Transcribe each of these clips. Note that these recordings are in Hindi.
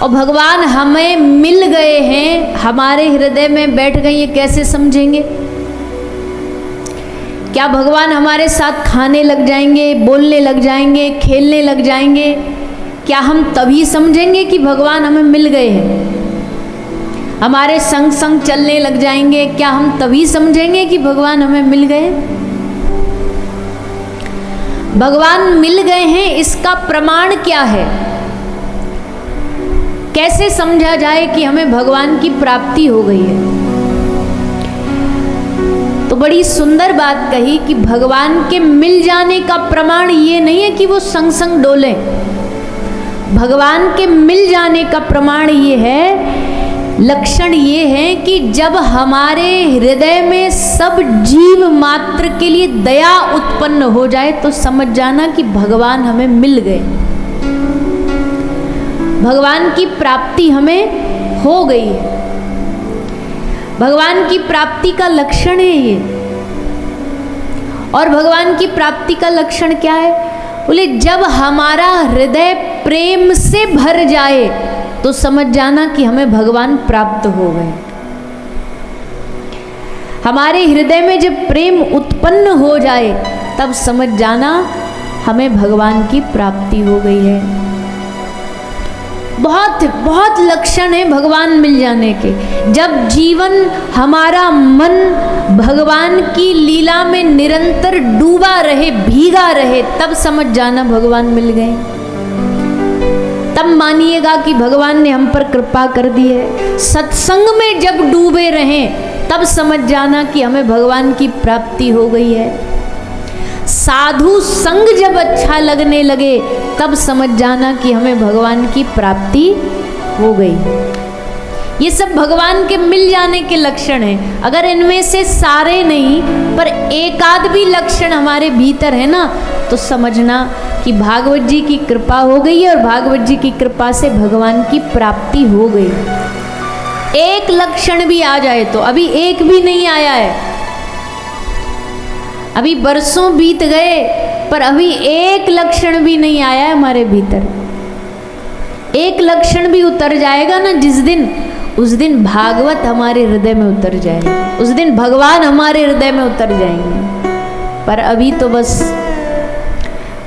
और भगवान हमें मिल गए हैं, हमारे हृदय में बैठ गए, ये कैसे समझेंगे? क्या भगवान हमारे साथ खाने लग जाएंगे, बोलने लग जाएंगे, खेलने लग जाएंगे? क्या हम तभी समझेंगे कि भगवान हमें मिल गए हैं? हमारे संग संग चलने लग जाएंगे, क्या हम तभी समझेंगे कि भगवान हमें मिल गए? भगवान मिल गए हैं, इसका प्रमाण क्या है? कैसे समझा जाए कि हमें भगवान की प्राप्ति हो गई है? तो बड़ी सुंदर बात कही कि भगवान के मिल जाने का प्रमाण ये नहीं है कि वो संग संग डोले। भगवान के मिल जाने का प्रमाण ये है, लक्षण ये है कि जब हमारे हृदय में सब जीव मात्र के लिए दया उत्पन्न हो जाए तो समझ जाना कि भगवान हमें मिल गए, भगवान की प्राप्ति हमें हो गई है। भगवान की प्राप्ति का लक्षण है ये। और भगवान की प्राप्ति का लक्षण क्या है? बोले जब हमारा हृदय प्रेम से भर जाए तो समझ जाना कि हमें भगवान प्राप्त हो गए। हमारे हृदय में जब प्रेम उत्पन्न हो जाए तब समझ जाना हमें भगवान की प्राप्ति हो गई है। बहुत बहुत लक्षण है भगवान मिल जाने के। जब जीवन हमारा मन भगवान की लीला में निरंतर डूबा रहे, भीगा रहे, तब समझ जाना भगवान मिल गए। तब मानिएगा कि भगवान ने हम पर कृपा कर दी है। सत्संग में जब डूबे रहें तब समझ जाना कि हमें भगवान की प्राप्ति हो गई है। साधु संग जब अच्छा लगने लगे तब समझ जाना कि हमें भगवान की प्राप्ति हो गई। ये सब भगवान के मिल जाने के लक्षण हैं। अगर इनमें से सारे नहीं पर एक आध भी लक्षण हमारे भीतर है ना, तो समझना कि भागवत जी की कृपा हो गई है और भागवत जी की कृपा से भगवान की प्राप्ति हो गई। एक लक्षण भी आ जाए तो, अभी एक भी नहीं आया है, अभी बरसों बीत गए पर अभी एक लक्षण भी नहीं आया है हमारे भीतर। एक लक्षण भी उतर जाएगा ना जिस दिन, उस दिन भागवत हमारे हृदय में उतर जाएगा, उस दिन भगवान हमारे हृदय में उतर जाएंगे। पर अभी तो बस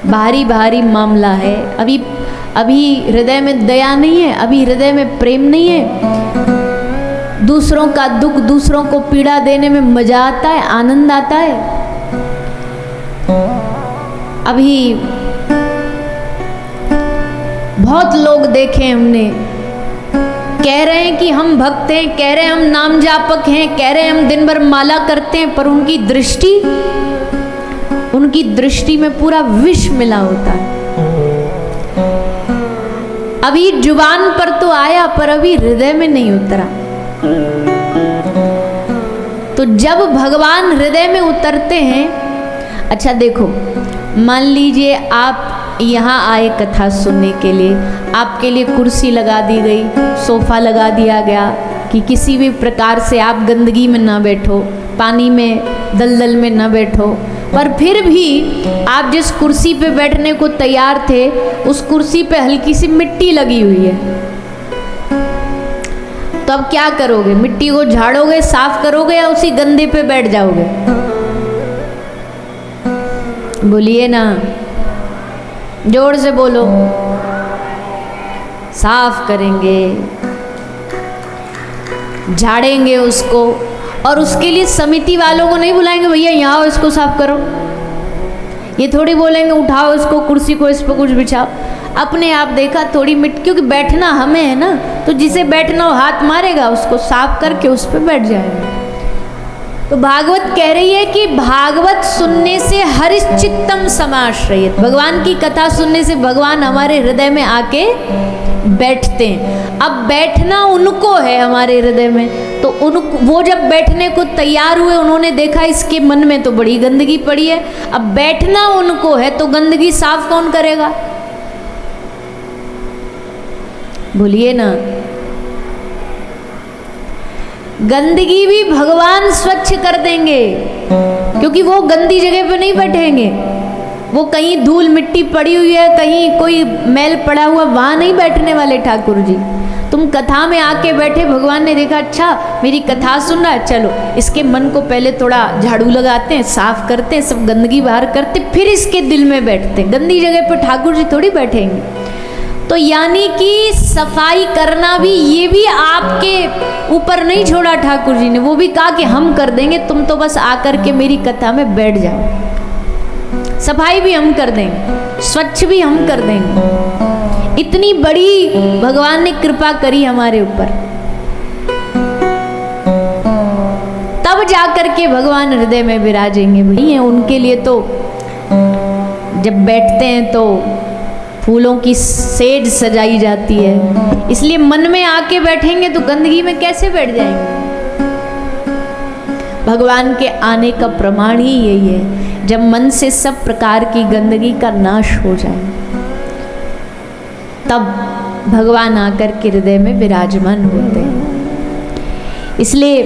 भारी भारी मामला है। अभी हृदय में दया नहीं है, अभी हृदय में प्रेम नहीं है। दूसरों का दुख, दूसरों को पीड़ा देने में मजा आता है, आनंद आता है। अभी बहुत लोग देखे हमने, कह रहे हैं कि हम भक्त हैं, कह रहे हैं हम नाम जापक हैं, कह रहे हैं हम दिन भर माला करते हैं, पर उनकी दृष्टि में पूरा विष मिला होता है। अभी जुबान पर तो आया पर अभी हृदय में नहीं उतरा। तो जब भगवान हृदय में उतरते हैं, अच्छा देखो, मान लीजिए आप यहाँ आए कथा सुनने के लिए, आपके लिए कुर्सी लगा दी गई, सोफा लगा दिया गया कि किसी भी प्रकार से आप गंदगी में ना बैठो, पानी में दलदल में ना बैठो। पर फिर भी आप जिस कुर्सी पे बैठने को तैयार थे उस कुर्सी पे हल्की सी मिट्टी लगी हुई है, तो अब क्या करोगे? मिट्टी को झाड़ोगे, साफ करोगे या उसी गंदे पे बैठ जाओगे? बोलिए ना, जोर से बोलो। साफ करेंगे, झाड़ेंगे उसको, और उसके लिए समिति वालों को नहीं बुलाएंगे, भैया यहाँ आओ इसको साफ करो। ये थोड़ी बोलेंगे उठाओ इसको, कुर्सी को, इस पर कुछ बिछाओ। अपने आप देखा थोड़ी मिट्टी, क्योंकि बैठना हमें है ना, तो जिसे बैठना हो हाथ मारेगा, उसको साफ करके उस पर बैठ जाएगा। तो भागवत कह रही है कि भागवत सुनने से हरिश्चित्तम समाश्रयेत, भगवान की कथा सुनने से भगवान हमारे हृदय में आके बैठते हैं। अब बैठना उनको है हमारे हृदय में, तो वो जब बैठने को तैयार हुए, उन्होंने देखा इसके मन में तो बड़ी गंदगी पड़ी है। अब बैठना उनको है तो गंदगी साफ कौन करेगा? बोलिए ना। गंदगी भी भगवान स्वच्छ कर देंगे, क्योंकि वो गंदी जगह पे नहीं बैठेंगे। वो कहीं धूल मिट्टी पड़ी हुई है, कहीं कोई मैल पड़ा हुआ, वहाँ नहीं बैठने वाले ठाकुर जी। तुम कथा में आके बैठे, भगवान ने देखा अच्छा मेरी कथा सुन रहा है, चलो इसके मन को पहले थोड़ा झाड़ू लगाते हैं, साफ करते हैं, सब गंदगी बाहर करते, फिर इसके दिल में बैठते हैं। गंदी जगह पर ठाकुर जी थोड़ी बैठेंगे। तो यानी कि सफाई करना भी, ये भी आपके ऊपर नहीं छोड़ा ठाकुर जी ने, वो भी कहा कि हम कर देंगे, तुम तो बस आकर के मेरी कथा में बैठ जाओ। सफाई भी हम कर देंगे, स्वच्छ भी हम कर देंगे। इतनी बड़ी भगवान ने कृपा करी हमारे ऊपर। तब जाकर के भगवान हृदय में विराजेंगे। भैया उनके लिए तो जब बैठते हैं तो फूलों की सेज सजाई जाती है, इसलिए मन में आके बैठेंगे तो गंदगी में कैसे बैठ जाएंगे। भगवान के आने का प्रमाण ही यही है, जब मन से सब प्रकार की गंदगी का नाश हो जाए, तब भगवान आकर के हृदय में विराजमान होते हैं। इसलिए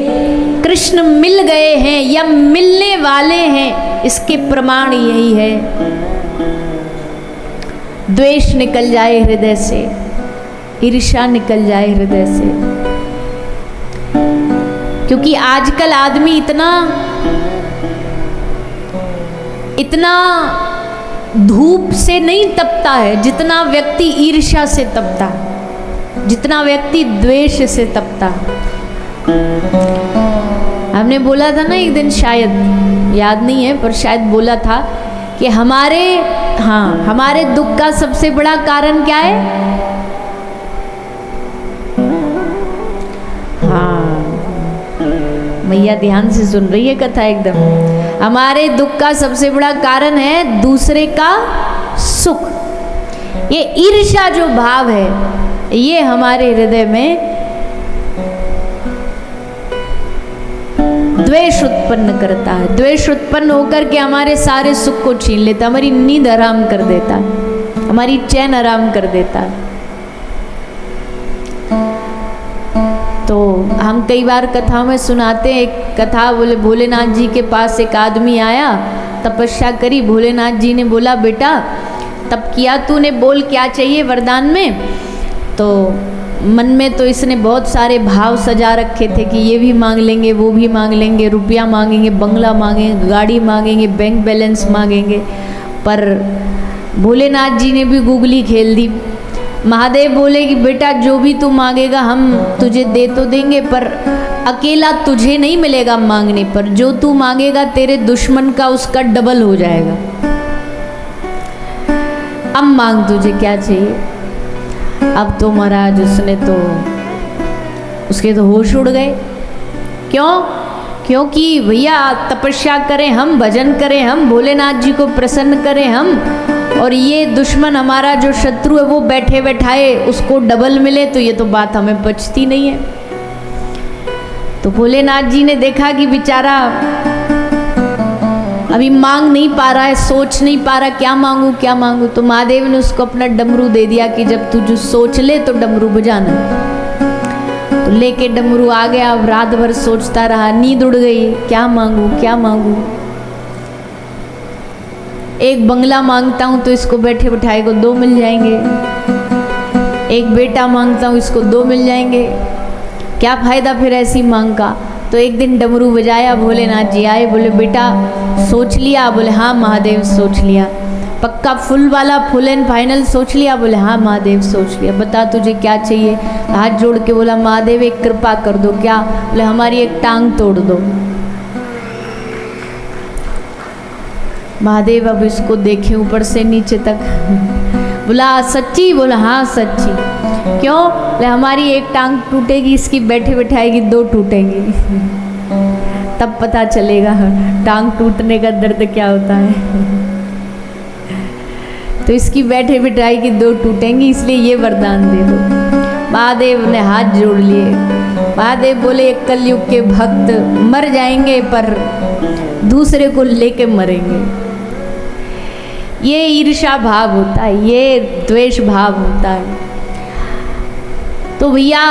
कृष्ण मिल गए हैं या मिलने वाले हैं, इसके प्रमाण यही है। द्वेष निकल जाए हृदय से, ईर्ष्या निकल जाए हृदय से, क्योंकि आजकल आदमी इतना धूप से नहीं तपता है जितना व्यक्ति ईर्ष्या से तपता है, जितना व्यक्ति द्वेष से तपता है। हमने बोला था ना एक दिन, शायद याद नहीं है पर शायद बोला था कि हमारे दुख का सबसे बड़ा कारण क्या है? मैया ध्यान से सुन रही है कथा एकदम। हमारे दुख का सबसे बड़ा कारण है दूसरे का सुख। ये ईर्ष्या जो भाव है, ये हमारे हृदय में द्वेष उत्पन्न करता है। द्वेष उत्पन्न होकर के हमारे सारे सुख को छीन लेता, हमारी नींद हराम कर देता, हमारी चैन हराम कर देता। तो हम कई बार कथा में सुनाते हैं, एक कथा बोले भोलेनाथ जी के पास एक आदमी आया, तपस्या करी। भोलेनाथ जी ने बोला बेटा तप किया तूने, बोल क्या चाहिए वरदान में। तो मन में तो इसने बहुत सारे भाव सजा रखे थे कि ये भी मांग लेंगे, वो भी मांग लेंगे, रुपया मांगेंगे, बंगला मांगेंगे, गाड़ी मांगेंगे, बैंक बैलेंस मांगेंगे। पर भोलेनाथ जी ने भी गुगली खेल दी। महादेव बोले कि बेटा जो भी तू मांगेगा हम तुझे दे तो देंगे, पर अकेला तुझे नहीं मिलेगा मांगने पर, जो तू मांगेगा तेरे दुश्मन का उसका डबल हो जाएगा। अब मांग तुझे क्या चाहिए। अब तो महाराज उसके तो होश उड़ गए। क्यों? क्योंकि भैया तपस्या करें हम, भजन करें हम, भोलेनाथ जी को प्रसन्न करें हम, और ये दुश्मन हमारा जो शत्रु है वो बैठे बैठाए उसको डबल मिले, तो ये तो बात हमें बचती नहीं है। तो भोलेनाथ जी ने देखा कि बेचारा अभी मांग नहीं पा रहा है, सोच नहीं पा रहा क्या मांगू क्या मांगू। तो महादेव ने उसको अपना डमरू दे दिया कि जब तू जो सोच ले तो डमरू बजाना। तो लेके डमरू आ गया। अब रात भर सोचता रहा, नींद उड़ गई, क्या मांगू क्या मांगू। एक बंगला मांगता हूँ तो इसको बैठे बैठाए को 2 मिल जाएंगे, एक बेटा मांगता हूँ इसको 2 मिल जाएंगे, क्या फायदा फिर ऐसी मांग का। तो एक दिन डमरू बजाया, भोलेनाथ जी आए, बोले बेटा सोच लिया? बोले हाँ महादेव सोच लिया। पक्का फुल वाला, फुल एंड फाइनल सोच लिया? बोले हाँ महादेव सोच लिया। बता तुझे क्या चाहिए। हाथ जोड़ के बोला महादेव एक कृपा कर दो। क्या? बोले हमारी एक टांग तोड़ दो। महादेव अब इसको देखे ऊपर से नीचे तक। बोला सच्ची? बोला हाँ सच्ची। क्यों? बोले हमारी एक टांग टूटेगी, इसकी बैठे बैठाएगी 2 टूटेंगी। तब पता चलेगा टांग टूटने का दर्द क्या होता है। तो इसकी बैठे बिठाएगी 2 टूटेंगी, इसलिए ये वरदान दे दो। महादेव ने हाथ जोड़ लिए। महादेव बोले एक कलयुग के भक्त मर जाएंगे पर दूसरे को लेके मरेंगे। ये ईर्ष्या भाव होता है, ये द्वेष भाव होता है। तो भैया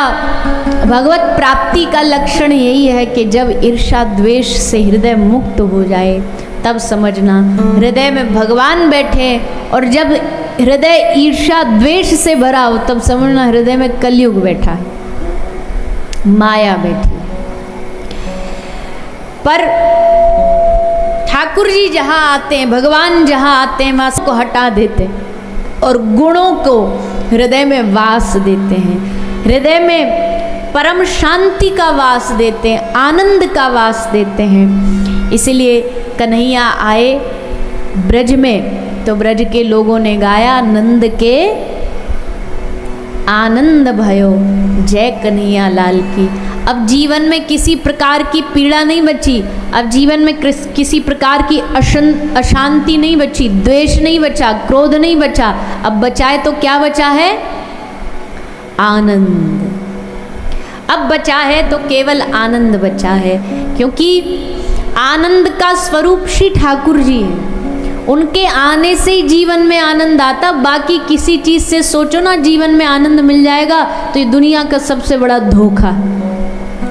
भगवत प्राप्ति का लक्षण यही है कि जब ईर्ष्या द्वेष से हृदय मुक्त हो जाए तब समझना हृदय में भगवान बैठे। और जब हृदय ईर्ष्या द्वेष से भरा हो तब समझना हृदय में कलयुग बैठा है, माया बैठी। पर ठाकुर जी जहाँ आते हैं, भगवान जहाँ आते हैं वहाँ को हटा देते हैं और गुणों को हृदय में वास देते हैं, हृदय में परम शांति का वास देते हैं, आनंद का वास देते हैं। इसलिए कन्हैया आए ब्रज में तो ब्रज के लोगों ने गाया नंद के आनंद भयो जय कन्हैया लाल की। अब जीवन में किसी प्रकार की पीड़ा नहीं बची, अब जीवन में किसी प्रकार की अशांति नहीं बची, द्वेष नहीं बचा, क्रोध नहीं बचा। अब बचाए तो क्या बचा है? आनंद। अब बचा है तो केवल आनंद बचा है, क्योंकि आनंद का स्वरूप श्री ठाकुर जी है। उनके आने से ही जीवन में आनंद आता। बाकी किसी चीज से सोचो ना जीवन में आनंद मिल जाएगा तो ये दुनिया का सबसे बड़ा धोखा,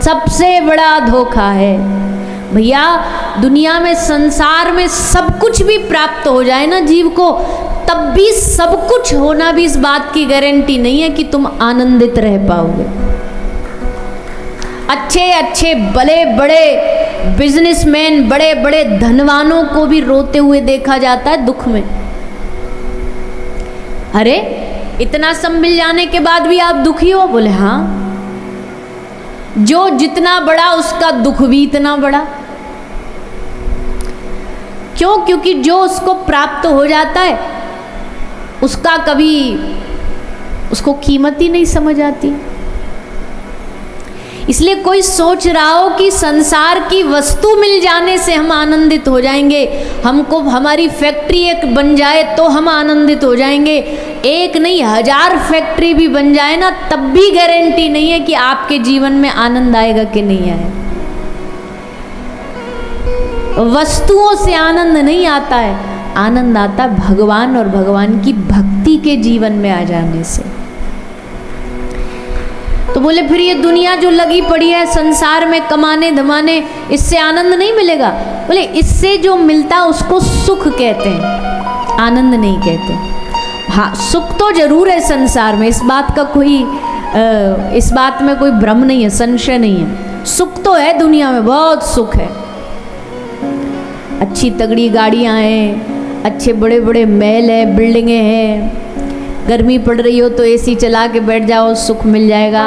सबसे बड़ा धोखा है भैया। दुनिया में संसार में सब कुछ भी प्राप्त हो जाए ना जीव को, तब भी सब कुछ होना भी इस बात की गारंटी नहीं है कि तुम आनंदित रह पाओगे। अच्छे अच्छे बड़े बड़े बिजनेसमैन, बड़े बड़े धनवानों को भी रोते हुए देखा जाता है दुख में। अरे इतना सब मिल जाने के बाद भी आप दुखी हो? बोले हाँ। जो जितना बड़ा उसका दुख भी इतना बड़ा। क्यों? क्योंकि जो उसको प्राप्त हो जाता है उसका कभी उसको कीमत ही नहीं समझ आती। इसलिए कोई सोच रहा हो कि संसार की वस्तु मिल जाने से हम आनंदित हो जाएंगे, हमको हमारी फैक्ट्री एक बन जाए तो हम आनंदित हो जाएंगे, एक नहीं 1000 फैक्ट्री भी बन जाए ना तब भी गारंटी नहीं है कि आपके जीवन में आनंद आएगा कि नहीं आए। वस्तुओं से आनंद नहीं आता है, आनंद आता भगवान और भगवान की भक्ति के जीवन में आ जाने से। तो बोले फिर ये दुनिया जो लगी पड़ी है संसार में कमाने धमाने, इससे आनंद नहीं मिलेगा? बोले इससे जो मिलता उसको सुख कहते हैं, आनंद नहीं कहते। हाँ सुख तो जरूर है संसार में, इस बात में कोई भ्रम नहीं है, संशय नहीं है। सुख तो है दुनिया में, बहुत सुख है। अच्छी तगड़ी गाड़ियाँ हैं, अच्छे बड़े बड़े महल है, बिल्डिंगें हैं। गर्मी पड़ रही हो तो एसी चला के बैठ जाओ, सुख मिल जाएगा।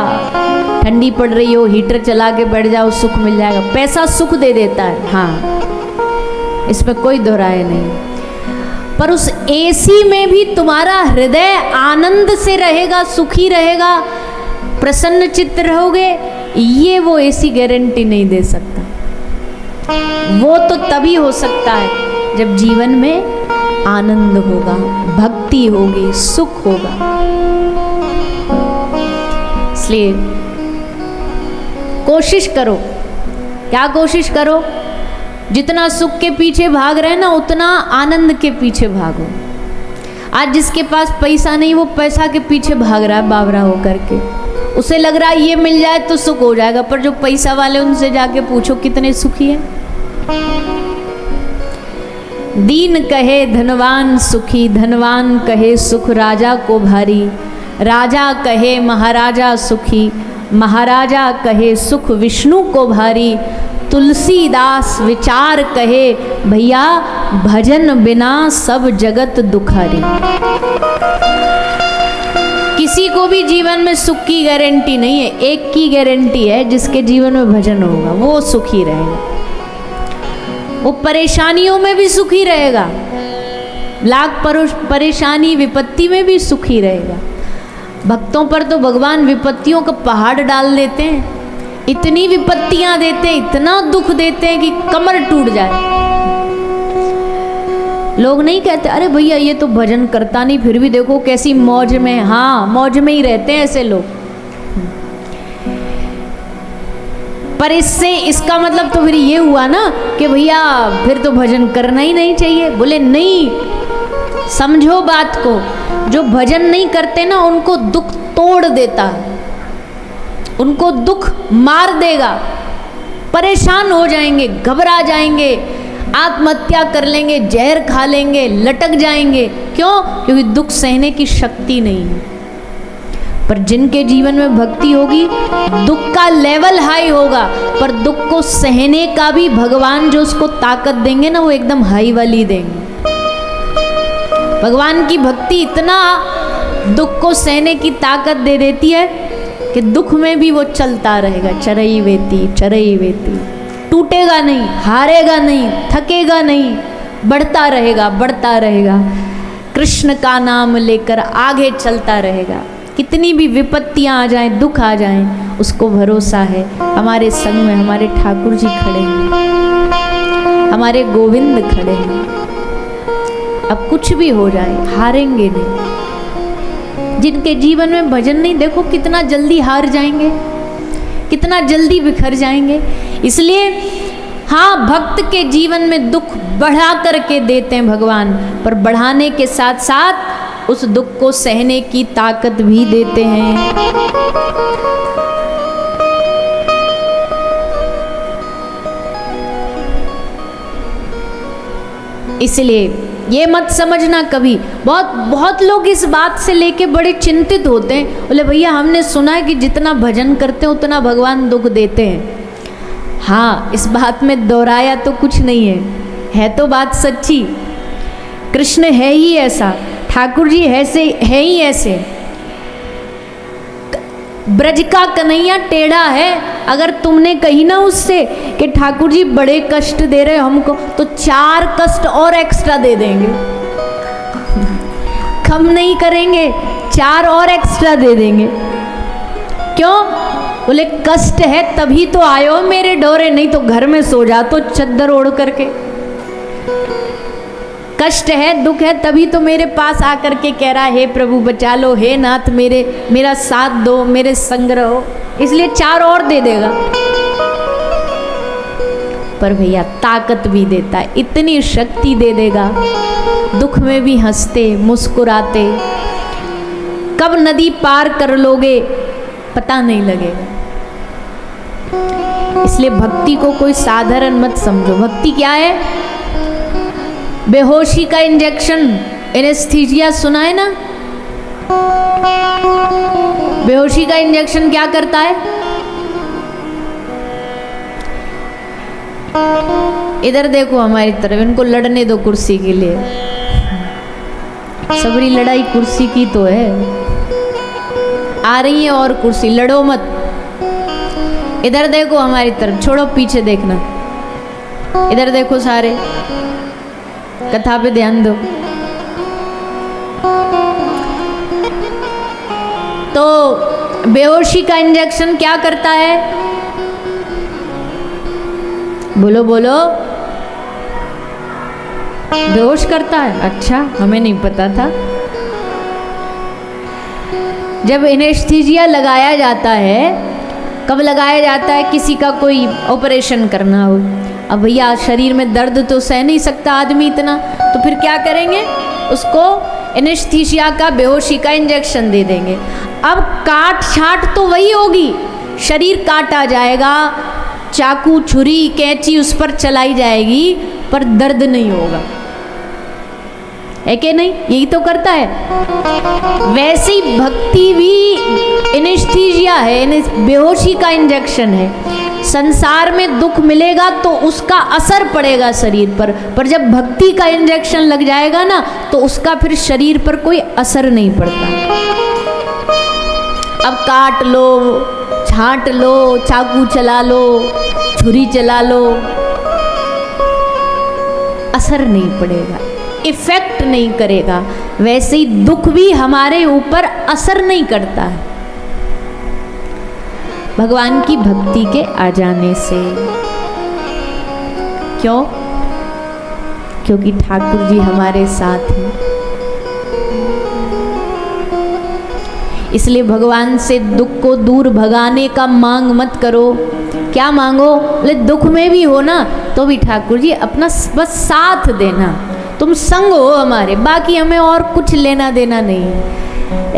ठंडी पड़ रही हो हीटर चला के बैठ जाओ, सुख मिल जाएगा। पैसा सुख दे देता है, हाँ इसमें कोई दो राय नहीं। पर उस एसी में भी तुम्हारा हृदय आनंद से रहेगा, सुखी रहेगा, प्रसन्न चित्त रहोगे, ये वो एसी गारंटी नहीं दे सकता। वो तो तभी हो सकता है जब जीवन में आनंद होगा, भक्ति होगी, सुख होगा। इसलिए कोशिश करो, क्या कोशिश करो? जितना सुख के पीछे भाग रहे हैं ना उतना आनंद के पीछे भागो। आज जिसके पास पैसा नहीं वो पैसा के पीछे भाग रहा है बावरा होकर के, उसे लग रहा है ये मिल जाए तो सुख हो जाएगा। पर जो पैसा वाले उनसे जाके पूछो कितने सुखी है। दीन कहे धनवान सुखी, धनवान कहे सुख राजा को भारी, राजा कहे महाराजा सुखी, महाराजा कहे सुख विष्णु को भारी। तुलसीदास विचार कहे भैया भजन बिना सब जगत दुखारी। किसी को भी जीवन में सुख की गारंटी नहीं है, एक की गारंटी है जिसके जीवन में भजन होगा वो सुखी रहेगा। वो परेशानियों में भी सुखी रहेगा, लाख परेशानी विपत्ति में भी सुखी रहेगा। भक्तों पर तो भगवान विपत्तियों का पहाड़ डाल देते हैं, इतनी विपत्तियां देते हैं, इतना दुख देते हैं कि कमर टूट जाए। लोग नहीं कहते अरे भैया ये तो भजन करता नहीं फिर भी देखो कैसी मौज में। हाँ मौज में ही रहते हैं ऐसे लोग। पर इससे इसका मतलब तो फिर ये हुआ ना कि भैया फिर तो भजन करना ही नहीं चाहिए। बोले नहीं, समझो बात को, जो भजन नहीं करते ना उनको दुख तोड़ देता, उनको दुख मार देगा, परेशान हो जाएंगे, घबरा जाएंगे, आत्महत्या कर लेंगे, जहर खा लेंगे, लटक जाएंगे। क्यों? क्योंकि दुख सहने की शक्ति नहीं है। पर जिनके जीवन में भक्ति होगी, दुख का लेवल हाई होगा, पर दुख को सहने का भी भगवान जो उसको ताकत देंगे ना, वो एकदम हाई वाली देंगे। भगवान की भक्ति इतना दुख को सहने की ताकत दे देती है कि दुख में भी वो चलता रहेगा, चरई वेती, टूटेगा नहीं, हारेगा नहीं, थकेगा नहीं, बढ़ता रहेगा, कृष्ण का नाम लेकर आगे चलता रहेगा। कितनी भी विपत्तियां आ जाएं, दुख आ जाएं, उसको भरोसा है हमारे संग में हमारे ठाकुर जी खड़े हैं, हमारे गोविंद खड़े हैं। अब कुछ भी हो जाए, हारेंगे नहीं। जिनके जीवन में भजन नहीं, देखो कितना जल्दी हार जाएंगे, कितना जल्दी बिखर जाएंगे। इसलिए हाँ, भक्त के जीवन में दुख बढ़ा करके देते हैं भगवान, पर बढ़ाने के साथ साथ उस दुख को सहने की ताकत भी देते हैं। इसलिए ये मत समझना कभी, बहुत लोग इस बात से लेके बड़े चिंतित होते हैं, बोले भैया हमने सुना है कि जितना भजन करते हैं उतना भगवान दुख देते हैं। हाँ, इस बात में दोहराया तो कुछ नहीं है तो बात सच्ची। कृष्ण है ही ऐसा, ठाकुर जी है ही ऐसे। ब्रज का कन्हैया टेढ़ा है। अगर तुमने कही ना उससे कि ठाकुर जी बड़े कष्ट दे रहे हमको, तो 4 कष्ट और एक्स्ट्रा दे देंगे, कम नहीं करेंगे, 4 और एक्स्ट्रा दे देंगे। क्यों? बोले कष्ट है तभी तो आयो मेरे डोरे, नहीं तो घर में सो जा तो चद्दर ओढ़ करके। कष्ट है, दुख है, तभी तो मेरे पास आकर के कह रहा है हे प्रभु बचा लो, हे नाथ मेरा साथ दो, मेरे संग रहो। इसलिए 4 और दे देगा। पर भैया ताकत भी देता है, इतनी शक्ति दे देगा, दुख में भी हंसते मुस्कुराते। कब नदी पार कर लोगे पता नहीं लगेगा। इसलिए भक्ति को कोई साधारण मत समझो। भक्ति क्या है? बेहोशी का इंजेक्शन, एनेस्थीसिया सुना है ना? बेहोशी का इंजेक्शन क्या करता है? इधर देखो हमारी तरफ, इनको लड़ने दो कुर्सी के लिए। सबरी लड़ाई कुर्सी की तो है, आ रही है और कुर्सी, लड़ो मत। इधर देखो हमारी तरफ, छोड़ो पीछे देखना, इधर देखो सारे, कथा पे ध्यान दो। तो बेहोशी का इंजेक्शन क्या करता है? बोलो बोलो। बेहोश करता है? अच्छा, हमें नहीं पता था। जब एनेस्थीसिया लगाया जाता है, कब लगाया जाता है? किसी का कोई ऑपरेशन करना हो। अब भैया शरीर में दर्द तो सह नहीं सकता आदमी इतना, तो फिर क्या करेंगे? उसको एनेस्थीसिया का, बेहोशी का इंजेक्शन दे देंगे। अब काट छाट तो वही होगी, शरीर काटा जाएगा, चाकू छुरी कैंची उस पर चलाई जाएगी, पर दर्द नहीं होगा, है कि नहीं? यही तो करता है। वैसे ही भक्ति भी एनेस्थीसिया है, बेहोशी का इंजेक्शन है। संसार में दुख मिलेगा तो उसका असर पड़ेगा शरीर पर जब भक्ति का इंजेक्शन लग जाएगा ना, तो उसका फिर शरीर पर कोई असर नहीं पड़ता। अब काट लो, छांट लो, चाकू चला लो, छुरी चला लो, असर नहीं पड़ेगा, इफेक्ट नहीं करेगा। वैसे ही दुख भी हमारे ऊपर असर नहीं करता है भगवान की भक्ति के आ जाने से। क्यों? क्योंकि ठाकुर जी हमारे साथ हैं। इसलिए भगवान से दुख को दूर भगाने का मांग मत करो। क्या मांगो? बोले दुख में भी हो ना तो भी ठाकुर जी अपना बस साथ देना, तुम संग हो हमारे, बाकी हमें और कुछ लेना देना नहीं है।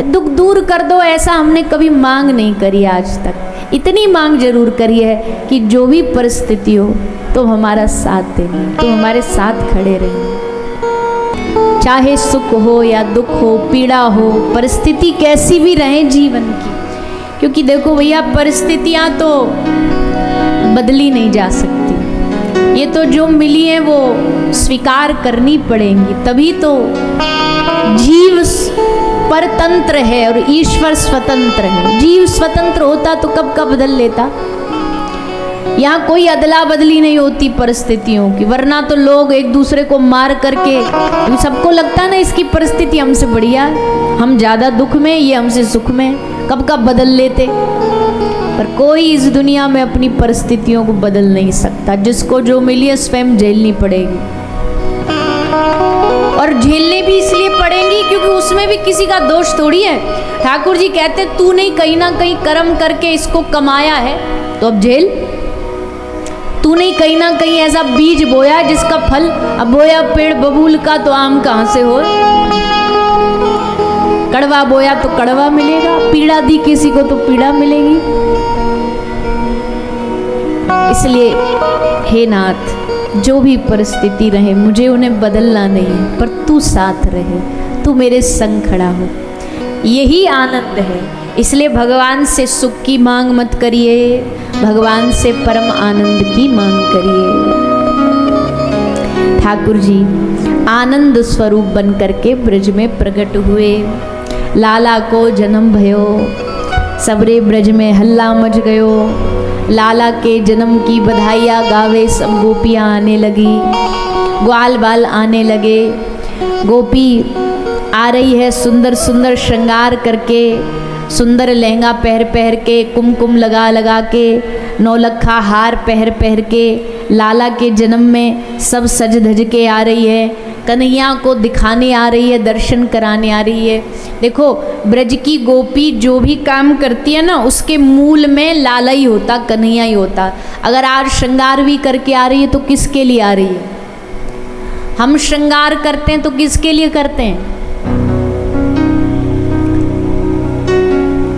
दुख दूर कर दो, ऐसा हमने कभी मांग नहीं करी आज तक। इतनी मांग जरूर करी है कि जो भी परिस्थिति हो तो हमारा साथ देना, तो हमारे साथ खड़े रहिए। चाहे सुख हो या दुख हो, पीड़ा हो, परिस्थिति कैसी भी रहे जीवन की, क्योंकि देखो भैया परिस्थितियां तो बदली नहीं जा सकती, ये तो जो मिली है वो स्वीकार करनी पड़ेंगी। तभी तो जीव परतंत्र है और ईश्वर स्वतंत्र है। जीव स्वतंत्र होता तो कब का बदल लेता। यहाँ कोई अदला बदली नहीं होती परिस्थितियों की, वरना तो लोग एक दूसरे को मार करके, सबको लगता है ना इसकी परिस्थिति हमसे बढ़िया, हम ज्यादा दुख में, ये हमसे सुख में, कब कब बदल लेते। पर कोई इस दुनिया में अपनी परिस्थितियों को बदल नहीं सकता। जिसको जो मिली है स्वयं झेलनी पड़ेगी, और झेलने भी इसलिए पड़ेंगी क्योंकि उसमें भी किसी का दोष थोड़ी है। ठाकुर जी कहते तूने कहीं ना कहीं कर्म करके इसको कमाया है तो अब झेल। तूने कहीं ना कहीं ऐसा बीज बोया जिसका फल, अब बोया पेड़ बबूल का तो आम कहां से हो। कड़वा बोया तो कड़वा मिलेगा, पीड़ा दी किसी को तो पीड़ा मिलेगी। इसलिए हे नाथ, जो भी परिस्थिति रहे मुझे उन्हें बदलना नहीं है, पर तू साथ रहे, तू मेरे संग खड़ा हो, यही आनंद है। इसलिए भगवान से सुख की मांग मत करिए, भगवान से परम आनंद की मांग करिए। ठाकुर जी आनंद स्वरूप बन करके ब्रज में प्रकट हुए। लाला को जन्म भयो, सबरे ब्रज में हल्ला मच गयो। लाला के जन्म की बधाइयाँ गावे सब गोपियाँ आने लगी, ग्वाल बाल आने लगे। गोपी आ रही है सुंदर सुंदर श्रृंगार करके, सुंदर लहंगा पहन पहन के, कुमकुम लगा लगा के, नौलखा हार पहन पहन के लाला के जन्म में सब सज धज के आ रही है। कन्हैया को दिखाने आ रही है, दर्शन कराने आ रही है। देखो ब्रज की गोपी जो भी काम करती है ना, उसके मूल में लाला ही होता, कन्हैया ही होता। अगर आज श्रृंगार भी करके आ रही है तो किसके लिए आ रही है? हम श्रृंगार करते हैं तो किसके लिए करते हैं?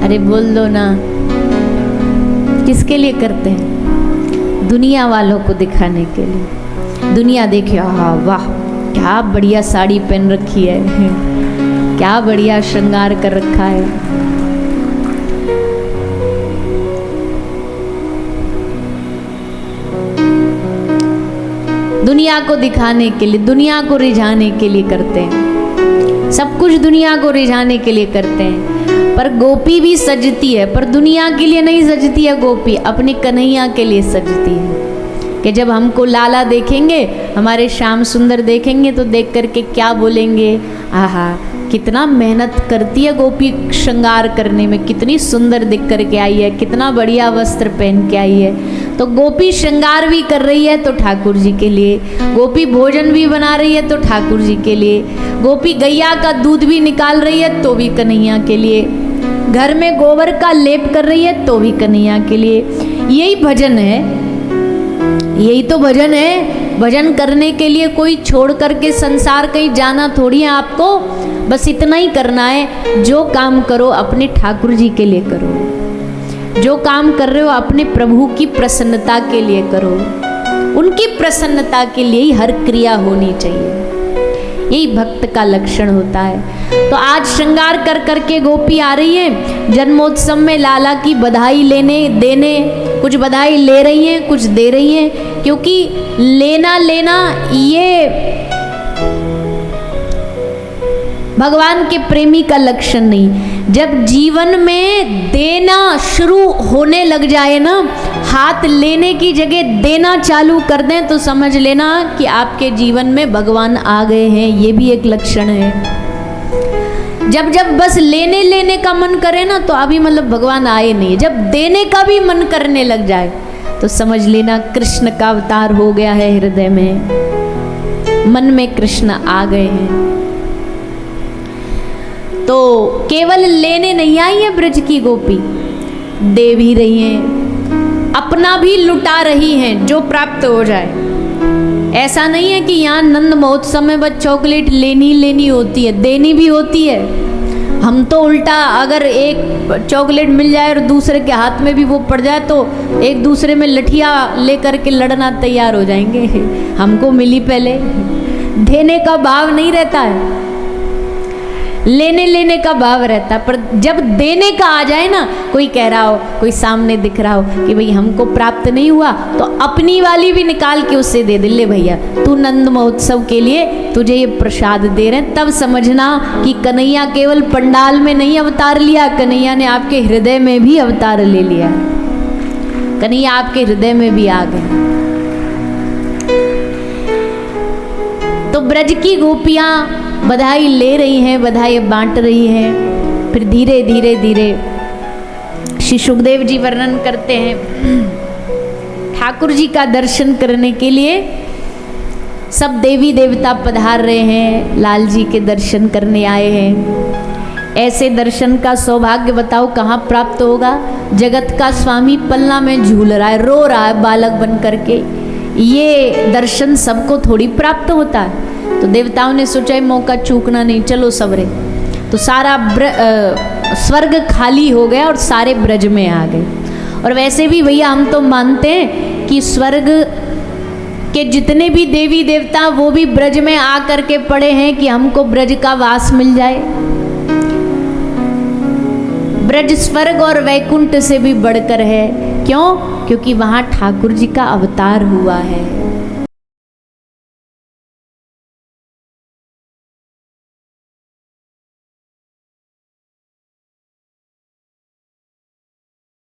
अरे बोल दो ना, किसके लिए करते हैं? दुनिया वालों को दिखाने के लिए। दुनिया देखे, हाँ वाह क्या बढ़िया साड़ी पहन रखी है, क्या बढ़िया श्रृंगार कर रखा है। दुनिया को दिखाने के लिए, दुनिया को रिझाने के लिए करते हैं, सब कुछ दुनिया को रिझाने के लिए करते हैं। पर गोपी भी सजती है, पर दुनिया के लिए नहीं सजती है गोपी, अपने कन्हैया के लिए सजती है। कि जब हमको लाला देखेंगे, हमारे श्याम सुंदर देखेंगे तो देख करके क्या बोलेंगे? आहा कितना मेहनत करती है गोपी श्रृंगार करने में, कितनी सुंदर दिख करके आई है, कितना बढ़िया वस्त्र पहन के आई है। तो गोपी श्रृंगार भी कर रही है तो ठाकुर जी के लिए, गोपी भोजन भी बना रही है तो ठाकुर जी के लिए, गोपी गैया का दूध भी निकाल रही है तो भी कन्हैया के लिए, घर में गोबर का लेप कर रही है तो भी कन्हैया के लिए। यही भजन है, यही तो भजन है। भजन करने के लिए कोई छोड़ करके संसार कहीं जाना थोड़ी है आपको, बस इतना ही करना है। जो काम करो अपने ठाकुर जी के लिए करो, जो काम कर रहे हो अपने प्रभु की प्रसन्नता के लिए करो, उनकी प्रसन्नता के लिए ही हर क्रिया होनी चाहिए। यही भक्त का लक्षण होता है। तो आज श्रृंगार कर करके गोपी आ रही है जन्मोत्सव में लाला की बधाई लेने देने, कुछ बधाई ले रही हैं, कुछ दे रही हैं, क्योंकि लेना लेना ये भगवान के प्रेमी का लक्षण नहीं। जब जीवन में देना शुरू होने लग जाए ना, हाथ लेने की जगह देना चालू कर दें तो समझ लेना कि आपके जीवन में भगवान आ गए हैं। ये भी एक लक्षण है। जब जब बस लेने लेने का मन करे ना तो अभी मतलब भगवान आए नहीं। जब देने का भी मन करने लग जाए तो समझ लेना कृष्ण का अवतार हो गया है हृदय में, मन में कृष्ण आ गए हैं। तो केवल लेने नहीं आई है ब्रज की गोपी, दे भी रही हैं, अपना भी लुटा रही हैं जो प्राप्त हो जाए। ऐसा नहीं है कि यहाँ नंद महोत्सव में बस चॉकलेट लेनी लेनी होती है, देनी भी होती है। हम तो उल्टा, अगर एक चॉकलेट मिल जाए और दूसरे के हाथ में भी वो पड़ जाए तो एक दूसरे में लठिया लेकर के लड़ना तैयार हो जाएंगे। हमको मिली पहले। देने का भाव नहीं रहता है, लेने लेने का भाव रहता है। पर जब देने का आ जाए ना, कोई कह रहा हो, कोई सामने दिख रहा हो कि भाई हमको प्राप्त नहीं हुआ, तो अपनी वाली भी निकाल के उससे दे दे, ले भैया तू नंद महोत्सव के लिए तुझे ये प्रसाद दे रहे हैं। तब समझना कि कन्हैया केवल पंडाल में नहीं अवतार लिया, कन्हैया ने आपके हृदय में भी अवतार ले लिया। कन्हैया आपके हृदय में भी आ गए। तो ब्रज की गोपियां बधाई ले रही हैं, बधाई बांट रही हैं। फिर धीरे धीरे धीरे श्री सुखदेव जी वर्णन करते हैं, ठाकुर जी का दर्शन करने के लिए सब देवी देवता पधार रहे हैं, लाल जी के दर्शन करने आए हैं। ऐसे दर्शन का सौभाग्य बताओ कहाँ प्राप्त होगा। जगत का स्वामी पलना में झूल रहा है, रो रहा है बालक बन करके। ये दर्शन सबको थोड़ी प्राप्त होता है। तो देवताओं ने सोचा मौका चूकना नहीं, चलो सबरे। तो सारा स्वर्ग खाली हो गया और सारे ब्रज में आ गए। और वैसे भी भैया हम तो मानते हैं कि स्वर्ग के जितने भी देवी देवता वो भी ब्रज में आ करके पड़े हैं कि हमको ब्रज का वास मिल जाए। ब्रज स्वर्ग और वैकुंठ से भी बढ़कर है। क्यों? क्योंकि वहाँ ठाकुर जी का अवतार हुआ है।